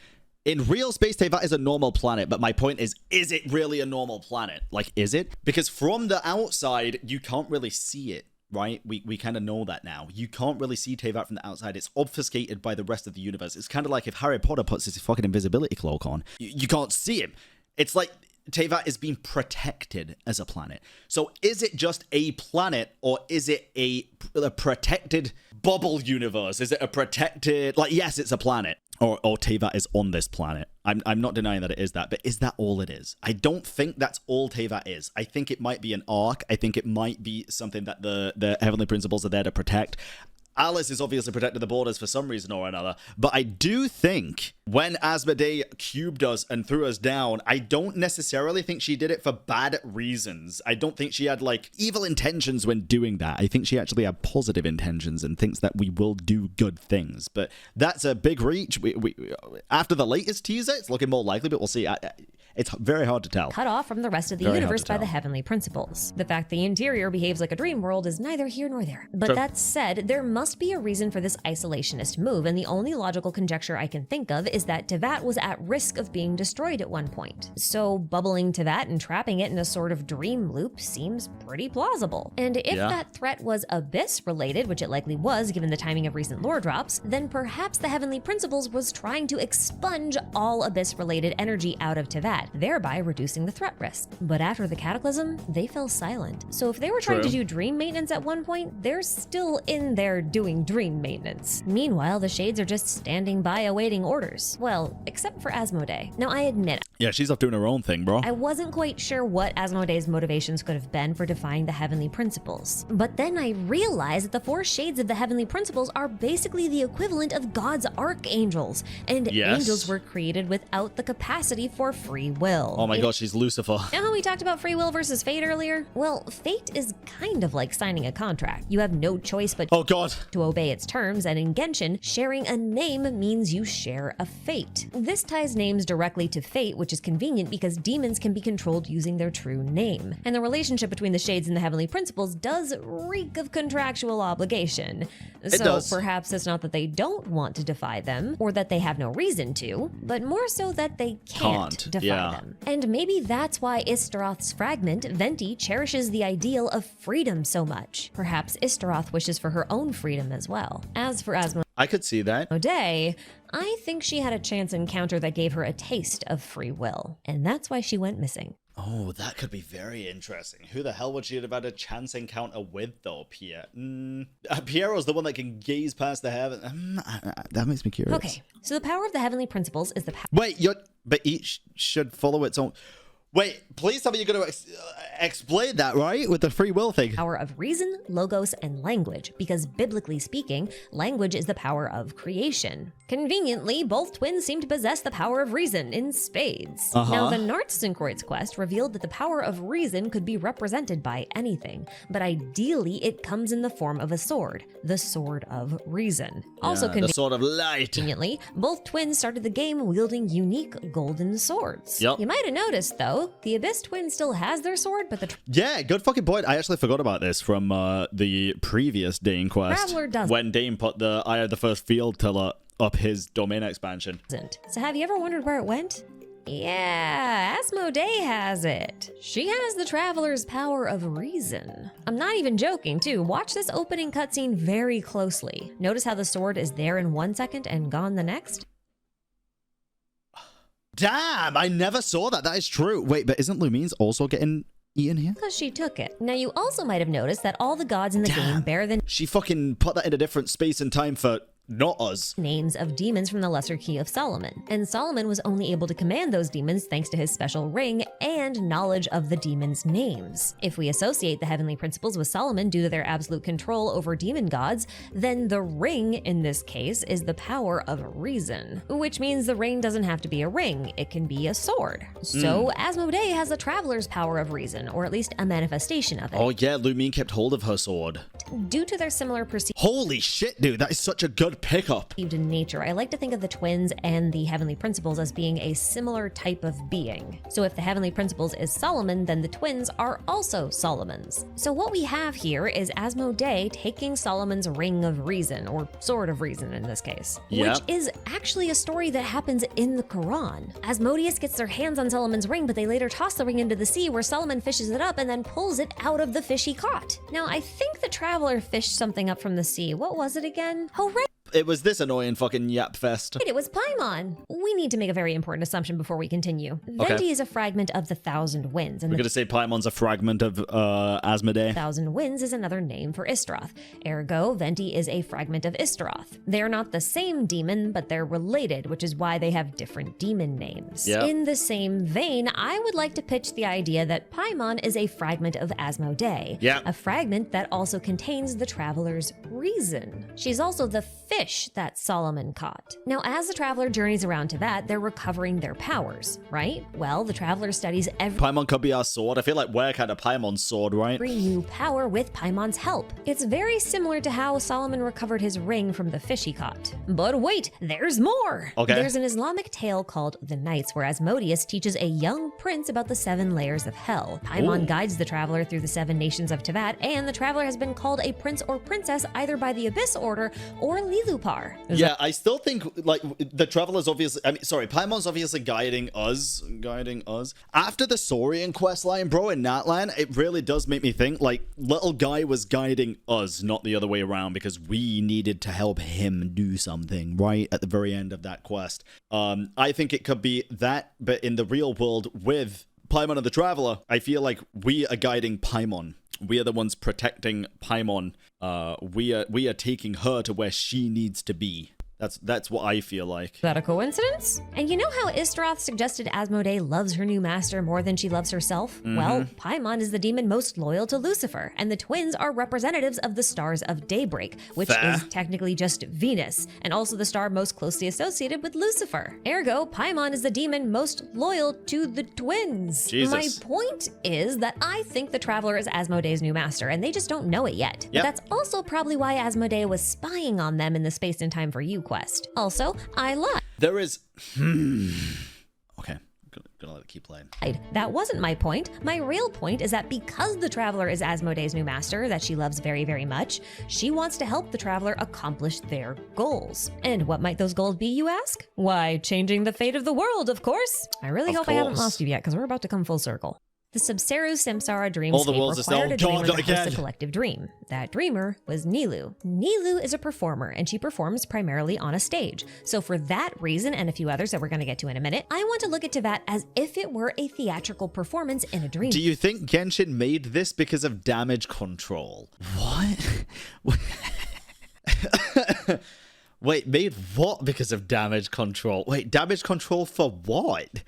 In real space, Teyvat is a normal planet, but my point is it really a normal planet? Like, is it? Because from the outside, you can't really see it, right? We kind of know that now. You can't really see Teyvat from the outside. It's obfuscated by the rest of the universe. It's kind of like if Harry Potter puts his fucking invisibility cloak on. You can't see him. It's like Teyvat is being protected as a planet. So is it just a planet, or is it a protected bubble universe? Is it a protected... Like, yes, it's a planet. Or Teyvat is on this planet. I'm not denying that it is that, but is that all it is? I don't think that's all Teyvat is. I think it might be an arc. I think it might be something that the Heavenly Principles are there to protect. Alice is obviously protecting the borders for some reason or another, but I do think when Asmodee cubed us and threw us down, I don't necessarily think she did it for bad reasons. I don't think she had, like, evil intentions when doing that. I think she actually had positive intentions and thinks that we will do good things, but that's a big reach. We after the latest teaser, it's looking more likely, but we'll see. It's very hard to tell. Cut off from the rest of the universe by the Heavenly Principles. The fact the interior behaves like a dream world is neither here nor there. But that said, there must be a reason for this isolationist move, and the only logical conjecture I can think of is that Teyvat was at risk of being destroyed at one point. So bubbling Teyvat and trapping it in a sort of dream loop seems pretty plausible. And if that threat was Abyss-related, which it likely was given the timing of recent lore drops, then perhaps the Heavenly Principles was trying to expunge all Abyss-related energy out of Teyvat, thereby reducing the threat risk. But after the Cataclysm, they fell silent. So if they were trying to do dream maintenance at one point, they're still in there doing dream maintenance. Meanwhile, the Shades are just standing by awaiting orders. Well, except for Asmodee. Now, I admit, yeah, she's off doing her own thing, bro. I wasn't quite sure what Asmodee's motivations could have been for defying the Heavenly Principles. But then I realized that the four Shades of the Heavenly Principles are basically the equivalent of God's archangels, and angels were created without the capacity for free will. Oh my gosh, she's Lucifer. Know how we talked about free will versus fate earlier? Well, fate is kind of like signing a contract. You have no choice but to obey its terms, and in Genshin, sharing a name means you share a fate. This ties names directly to fate, which is convenient because demons can be controlled using their true name. And the relationship between the Shades and the Heavenly Principles does reek of contractual obligation. So perhaps it's not that they don't want to defy them, or that they have no reason to, but more so that they can't defy them. And maybe that's why Istaroth's fragment, Venti, cherishes the ideal of freedom so much. Perhaps Istaroth wishes for her own freedom as well. As for Asmodee, I could see that. I think she had a chance encounter that gave her a taste of free will, and that's why she went missing. Oh, that could be very interesting. Who the hell would she have had a chance encounter with, though, Pierre? Piero's the one that can gaze past the heaven. That makes me curious. Okay, so the power of the Heavenly Principles is the power... Wait, but each should follow its own... Wait, please tell me you're going to explain that, right? With the free will thing. Power of reason, logos, and language. Because biblically speaking, language is the power of creation. Conveniently, both twins seem to possess the power of reason in spades. Now, the Nartzenkreuz quest revealed that the power of reason could be represented by anything, but ideally it comes in the form of a sword, the Sword of Reason. Also, the Sword of Light. Conveniently, both twins started the game wielding unique golden swords. You might have noticed, though, the Abyss twin still has their sword, but the yeah, good fucking point. I actually forgot about this from the previous Dane quest. Traveler doesn't. When Dane put the Eye of the First Field Tiller up his domain expansion. So have you ever wondered where it went? Yeah, Asmodee has it. She has the Traveler's power of reason. I'm not even joking, too. Watch this opening cutscene very closely. Notice how the sword is there in 1 second and gone the next? Damn, I never saw that. That is true. Wait, but isn't Lumine's also getting eaten here? Because she took it. Now, you also might have noticed that all the gods in the game bear the... She fucking put that in a different space and time for not us. Names of demons from the Lesser Key of Solomon. And Solomon was only able to command those demons thanks to his special ring and knowledge of the demons' names. If we associate the heavenly principles with Solomon due to their absolute control over demon gods, then the ring, in this case, is the power of reason. Which means the ring doesn't have to be a ring, it can be a sword. So Asmodee has the Traveler's power of reason, or at least a manifestation of it. Oh yeah, Lumine kept hold of her sword. Due to their similar perceived Holy shit, dude, that is such a good pickup. in nature, I like to think of the twins and the heavenly principles as being a similar type of being. So if the heavenly principles is Solomon, then the twins are also Solomons. So what we have here is Asmodee taking Solomon's ring of reason, or sword of reason in this case, Yep. which is actually a story that happens in the Quran. Asmodeus gets their hands on Solomon's ring, but they later toss the ring into the sea where Solomon fishes it up and then pulls it out of the fish he caught. Now, I think the Traveler fished something up from the sea. What was it again? Oh, right. It was this annoying fucking yap fest. It was Paimon. We need to make a very important assumption before we continue. Venti is a fragment of the Thousand Winds, and We're the gonna say Paimon's a fragment of Asmodee. Thousand Winds is another name for Istaroth. Ergo, Venti is a fragment of Istaroth. They're not the same demon, but they're related, which is why they have different demon names. Yeah. In the same vein, I would like to pitch the idea that Paimon is a fragment of Asmodee. Yeah. A fragment that also contains the Traveler's reason. She's also the fish that Solomon caught. Now, as the Traveler journeys around Teyvat, they're recovering their powers, right? Well, the Traveler studies Paimon could be our sword. I feel like we're kind of Paimon's sword, right? every new power with Paimon's help. It's very similar to how Solomon recovered his ring from the fish he caught. But wait, there's more! Okay. There's an Islamic tale called The Nights, where Asmodeus teaches a young prince about the 7 layers of hell. Paimon Ooh. guides the Traveler through the 7 nations of Teyvat, and the Traveler has been called a prince or princess either by the Abyss Order or Lilupar. Yeah, I still think, like, the Traveler's obviously, Paimon's obviously guiding us. After the Saurian questline, bro, in Natlan, it really does make me think, like, little guy was guiding us, not the other way around, because we needed to help him do something, right, at the very end of that quest. I think it could be that, but in the real world with Paimon and the Traveler, I feel like we are guiding Paimon. We are the ones protecting Paimon. We are taking her to where she needs to be. That's what I feel like. Is that a coincidence? And you know how Istaroth suggested Asmodee loves her new master more than she loves herself? Well, Paimon is the demon most loyal to Lucifer, and the twins are representatives of the stars of daybreak, which Fair. is technically just Venus, and also the star most closely associated with Lucifer. Ergo, Paimon is the demon most loyal to the twins. Jesus. My point is that I think the Traveler is Asmodee's new master, and they just don't know it yet. Yep. But that's also probably why Asmodee was spying on them in the Space and Time for You quest. Also, I lied. There is... Okay, gonna let it keep playing. That wasn't my point. My real point is that because the Traveler is Asmodee's new master that she loves very, very much, she wants to help the Traveler accomplish their goals. And what might those goals be, you ask? Why, changing the fate of the world, of course. I really Of hope I haven't course. lost you yet, because we're about to come full circle. The Subseru Samsara All the dreamscape worlds are still- required a dreamer God, to host again. a collective dream. That dreamer was Nilu. Nilu is a performer, and she performs primarily on a stage. So for that reason, and a few others that we're going to get to in a minute, I want to look at Teyvat as if it were a theatrical performance in a dream. Do you think Genshin made this because of damage control? What? Wait, made what because of damage control? Wait, damage control for what?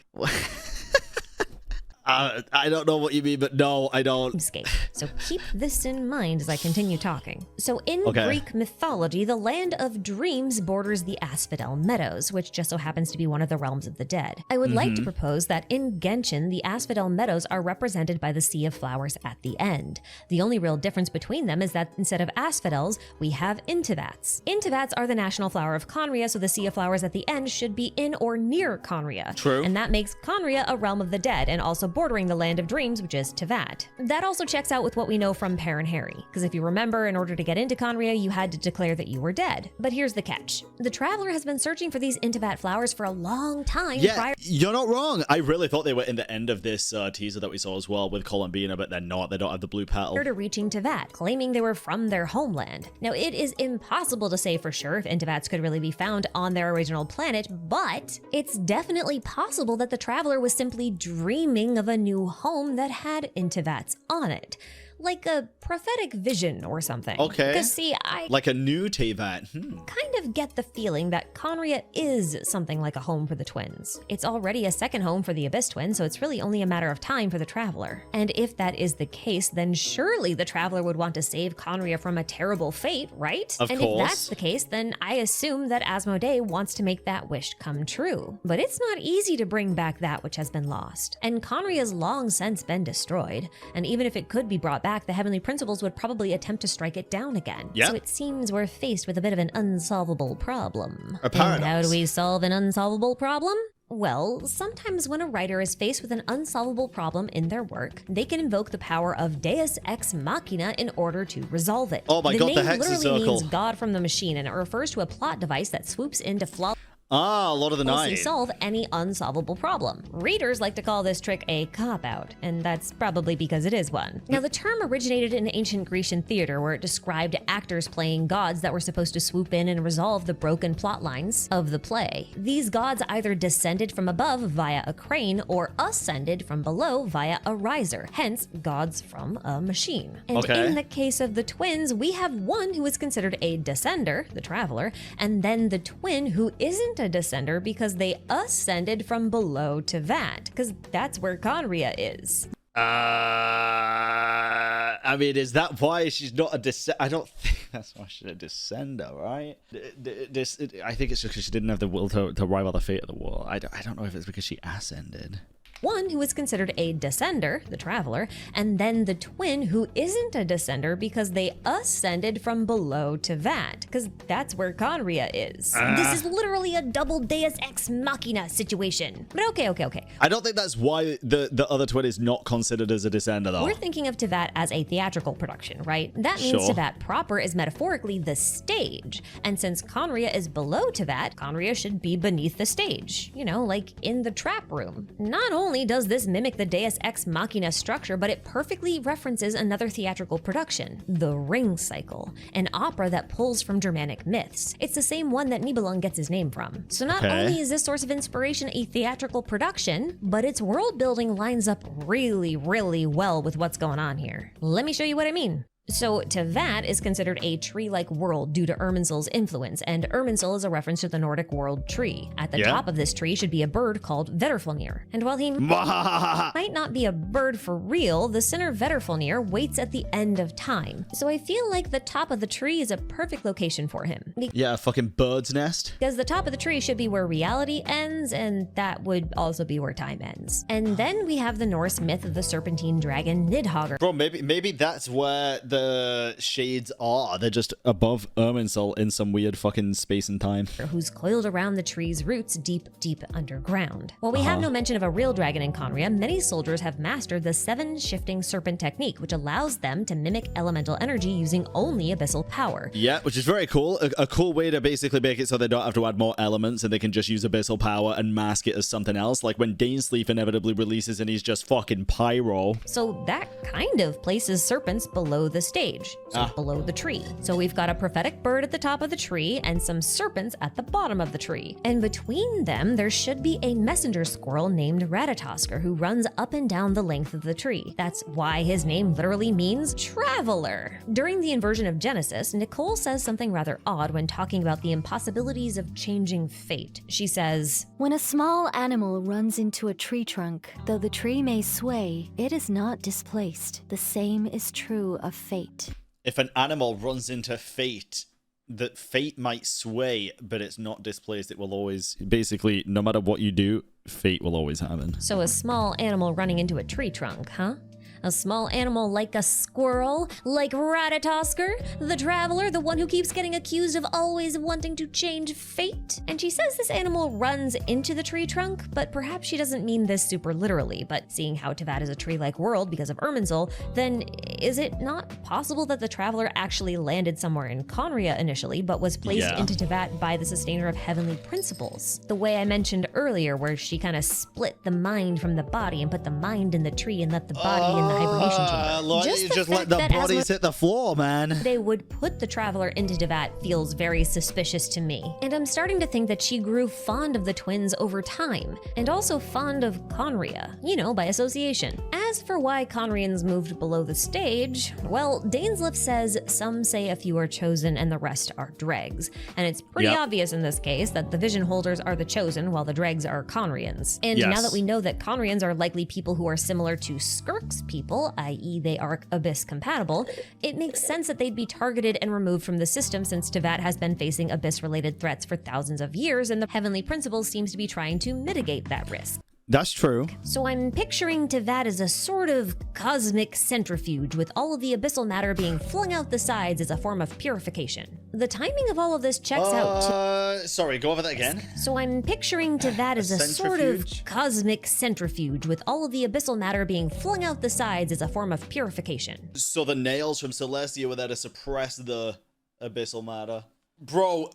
I don't know what you mean, but no, I don't. Dreamscape. So keep this in mind as I continue talking. So in Okay. Greek mythology, the land of dreams borders the Asphodel Meadows, which just so happens to be one of the realms of the dead. I would like to propose that in Genshin, the Asphodel Meadows are represented by the Sea of Flowers at the end. The only real difference between them is that instead of asphodels, we have intivats. Intivats are the national flower of Khaenri'ah, so the Sea of Flowers at the end should be in or near Khaenri'ah. True. And that makes Khaenri'ah a realm of the dead, and also bordering the land of dreams, which is Teyvat. That also checks out with what we know from Paimon, because if you remember, in order to get into Khaenri'ah, you had to declare that you were dead. But here's the catch. The Traveler has been searching for these Intivat flowers for a long time Yeah, prior you're not wrong. I really thought they were in the end of this teaser that we saw as well with Columbina, but they're not. They don't have the blue petal. to reaching Teyvat, claiming they were from their homeland. Now, it is impossible to say for sure if Intivats could really be found on their original planet, but it's definitely possible that the Traveler was simply dreaming of a new home that had Intivats on it. like a prophetic vision or something. Okay. Because see, I Like a new Tevat. kind of get the feeling that Khaenri'ah is something like a home for the twins. It's already a second home for the Abyss twins, so it's really only a matter of time for the Traveler. And if that is the case, then surely the Traveler would want to save Khaenri'ah from a terrible fate, right? Of and course. if that's the case, then I assume that Asmodee wants to make that wish come true. But it's not easy to bring back that which has been lost. And Khaenri'ah's long since been destroyed, and even if it could be brought back, the Heavenly Principles would probably attempt to strike it down again. Yeah. So it seems we're faced with a bit of an unsolvable problem. A paradox. And how do we solve an unsolvable problem? Well, sometimes when a writer is faced with an unsolvable problem in their work, they can invoke the power of Deus Ex Machina in order to resolve it. Oh my God, the name Hexa literally Circle. means God from the machine, and it refers to a plot device that swoops in to flawlessly Lord of the Night. solve any unsolvable problem. Readers like to call this trick a cop-out, and that's probably because it is one. Now, the term originated in ancient Grecian theater, where it described actors playing gods that were supposed to swoop in and resolve the broken plot lines of the play. These gods either descended from above via a crane or ascended from below via a riser, hence gods from a machine. And Okay. in the case of the twins, we have one who is considered a descender, the Traveler, and then the twin who isn't a descender because they ascended from below to Vat, because that's where Khaenri'ah is. I mean, is that why she's not a I don't think that's why she's a descender, right? I think it's just because she didn't have the will to rival the fate of the war. I don't know if it's because she ascended. One who is considered a descender, the Traveler, and then the twin who isn't a descender because they ascended from below to Vat, because that's where Khaenri'ah is. This is literally a double Deus Ex Machina situation. But okay. I don't think that's why the other twin is not considered as a descender, though. We're thinking of Tevat as a theatrical production, right? That means Sure. Tevat proper is metaphorically the stage. And since Khaenri'ah is below Tevat, Khaenri'ah should be beneath the stage. You know, like in the trap room. Not only does this mimic the Deus Ex Machina structure, but it perfectly references another theatrical production, The Ring Cycle, an opera that pulls from Germanic myths. It's the same one that Nibelung gets his name from. So not Okay. only is this source of inspiration a theatrical production, but its world building lines up really, really well with what's going on here. Let me show you what I mean. So, Tevat is considered a tree-like world due to Irminsul's influence, and Irminsul is a reference to the Nordic world tree. At the Yeah. top of this tree should be a bird called Vedrfolnir. And while he might not be a bird for real, the sinner Vedrfolnir waits at the end of time. So I feel like the top of the tree is a perfect location for him. Yeah, a fucking bird's nest. Because the top of the tree should be where reality ends, and that would also be where time ends. And then we have the Norse myth of the serpentine dragon Nidhogger, Bro, maybe that's where the shades are. They're just above Irminsul in some weird fucking space and time. who's coiled around the tree's roots deep, deep underground. While we have no mention of a real dragon in Khaenri'ah, many soldiers have mastered the 7 shifting serpent technique, which allows them to mimic elemental energy using only abyssal power. Yeah, which is very cool. A cool way to basically make it so they don't have to add more elements and they can just use abyssal power and mask it as something else. Like when Dainsleif inevitably releases and he's just fucking pyro. So that kind of places serpents below the stage, so below the tree. So we've got a prophetic bird at the top of the tree and some serpents at the bottom of the tree. And between them, there should be a messenger squirrel named Ratatosker who runs up and down the length of the tree. That's why his name literally means traveler. During the inversion of Genesis, Nicole says something rather odd when talking about the impossibilities of changing fate. She says, When a small animal runs into a tree trunk, though the tree may sway, it is not displaced. The same is true of fate. If an animal runs into fate, that fate might sway, but it's not displaced. It will always, basically, no matter what you do, fate will always happen. so a small animal running into a tree trunk, huh? A small animal like a squirrel, like Ratatosker, the traveler, the one who keeps getting accused of always wanting to change fate. And she says this animal runs into the tree trunk, but perhaps she doesn't mean this super literally. But seeing how Tevat is a tree-like world because of Irminsul, then is it not possible that the traveler actually landed somewhere in Khaenri'ah initially, but was placed Yeah. into Tevat by the sustainer of heavenly principles? The way I mentioned earlier, where she kind of split the mind from the body and put the mind in the tree and let the body in the the hibernation chamber. Lord, you just let the bodies hit the floor, man. They would put the traveler into Tevat feels very suspicious to me. And I'm starting to think that she grew fond of the twins over time, and also fond of Khaenri'ah, you know, by association. As for why Khaenri'ahns moved below the stage, well, Dainsleif says some say a few are chosen and the rest are dregs. And it's pretty obvious in this case that the vision holders are the chosen while the dregs are Khaenri'ahns. And now that we know that Khaenri'ahns are likely people who are similar to Skirk's people, i.e. they are Abyss compatible, it makes sense that they'd be targeted and removed from the system since Tevat has been facing Abyss-related threats for thousands of years and the Heavenly Principle seems to be trying to mitigate that risk. That's true. So I'm picturing Tevat as a sort of cosmic centrifuge with all of the abyssal matter being flung out the sides as a form of purification. The timing of all of this checks out. Sorry, go over that again. So I'm picturing Tevat as a sort of cosmic centrifuge with all of the abyssal matter being flung out the sides as a form of purification. So the nails from Celestia were there to suppress the abyssal matter. Bro,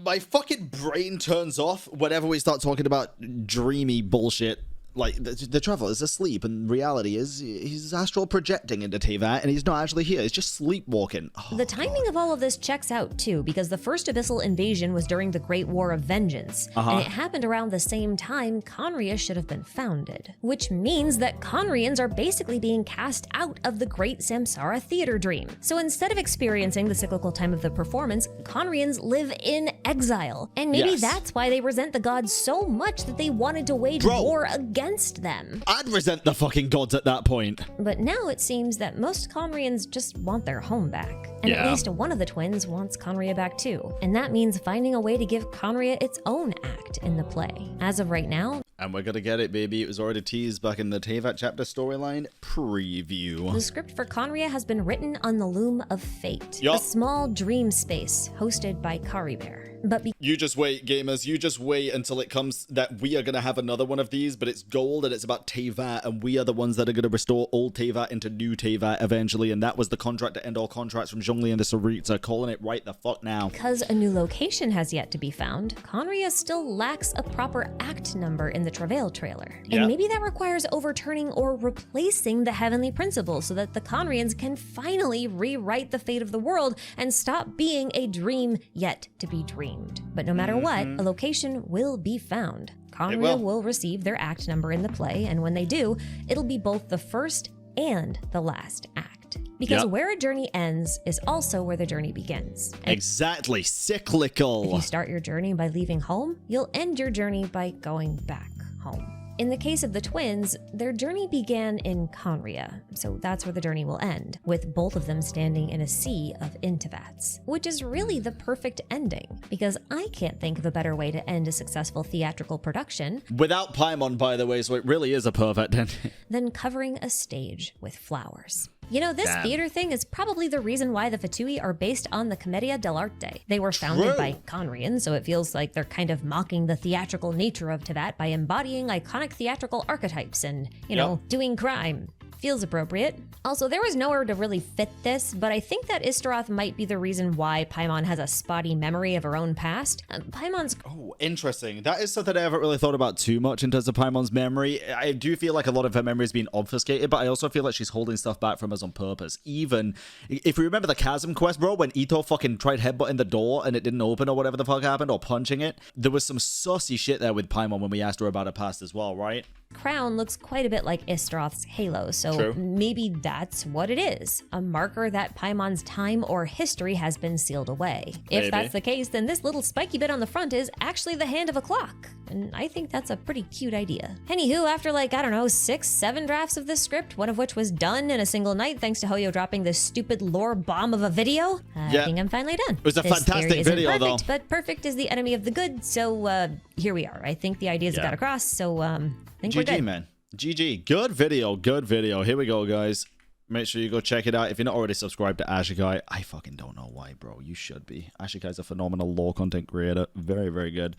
my fucking brain turns off whenever we start talking about dreamy bullshit. Like, the traveler's asleep, and reality is he's astral projecting into Tevat, and he's not actually here. He's just sleepwalking. Oh, the timing of all of this checks out, too, because the first abyssal invasion was during the Great War of Vengeance, and it happened around the same time Khaenri'ah should have been founded. Which means that Khaenri'ahns are basically being cast out of the Great Samsara Theater Dream. So instead of experiencing the cyclical time of the performance, Khaenri'ahns live in exile. And maybe that's why they resent the gods so much that they wanted to wage war against them. I'd resent the fucking gods at that point. But now it seems that most Khaenri'ahns just want their home back. And at least one of the twins wants Khaenri'ah back too. And that means finding a way to give Khaenri'ah its own act in the play. As of right now, and we're gonna get it, baby. It was already teased back in the Tevat chapter storyline preview. The script for Khaenri'ah has been written on the Loom of Fate, a small dream space hosted by Karibear. But you just wait, gamers. You just wait until it comes that we are going to have another one of these, but it's gold and it's about Tevat, and we are the ones that are going to restore old Tevat into new Tevat eventually, and that was the contract to end all contracts from Zhongli and the Saritsa, calling it right the fuck now. Because a new location has yet to be found, Khaenri'ah still lacks a proper act number in the Travail trailer. And maybe that requires overturning or replacing the Heavenly Principle so that the Khaenri'ahns can finally rewrite the fate of the world and stop being a dream yet to be dreamed. But no matter what, a location will be found. Khaenri'ah will receive their act number in the play, and when they do, it'll be both the first and the last act. Because where a journey ends is also where the journey begins. And exactly, cyclical. If you start your journey by leaving home, you'll end your journey by going back home. In the case of the twins, their journey began in Khaenri'ah, so that's where the journey will end, with both of them standing in a sea of Intevats, which is really the perfect ending, because I can't think of a better way to end a successful theatrical production without Paimon, by the way, so it really is a perfect ending, than covering a stage with flowers. You know, this theater thing is probably the reason why the Fatui are based on the Commedia dell'arte. They were founded by Khaenri'ahns, so it feels like they're kind of mocking the theatrical nature of Tevat by embodying iconic theatrical archetypes and, you know, doing crime. Feels appropriate. Also, there was nowhere to really fit this, but I think that Istaroth might be the reason why Paimon has a spotty memory of her own past. Paimon's... Oh, interesting. That is something I haven't really thought about too much in terms of Paimon's memory. I do feel like a lot of her memory is being obfuscated, but I also feel like she's holding stuff back from us on purpose. Even if you remember the Chasm quest, bro, when Ito fucking tried headbutting the door and it didn't open or whatever the fuck happened, or punching it, there was some sussy shit there with Paimon when we asked her about her past as well, right? Crown looks quite a bit like Istaroth's halo, so maybe that's what it is. A marker that Paimon's time or history has been sealed away. If that's the case, then this little spiky bit on the front is actually the hand of a clock. And I think that's a pretty cute idea. Anywho, after like, I don't know, 6-7 drafts of this script, one of which was done in a single night thanks to Hoyo dropping this stupid lore bomb of a video, I think I'm finally done. It was a fantastic video, perfect, though. But perfect is the enemy of the good, so here we are. I think the ideas got across, so I think we're good. GG, man. GG. Good video. Good video. Here we go, guys. Make sure you go check it out. If you're not already subscribed to Ashikai, I fucking don't know why, bro. You should be. Ashikai's a phenomenal lore content creator. Very, very good.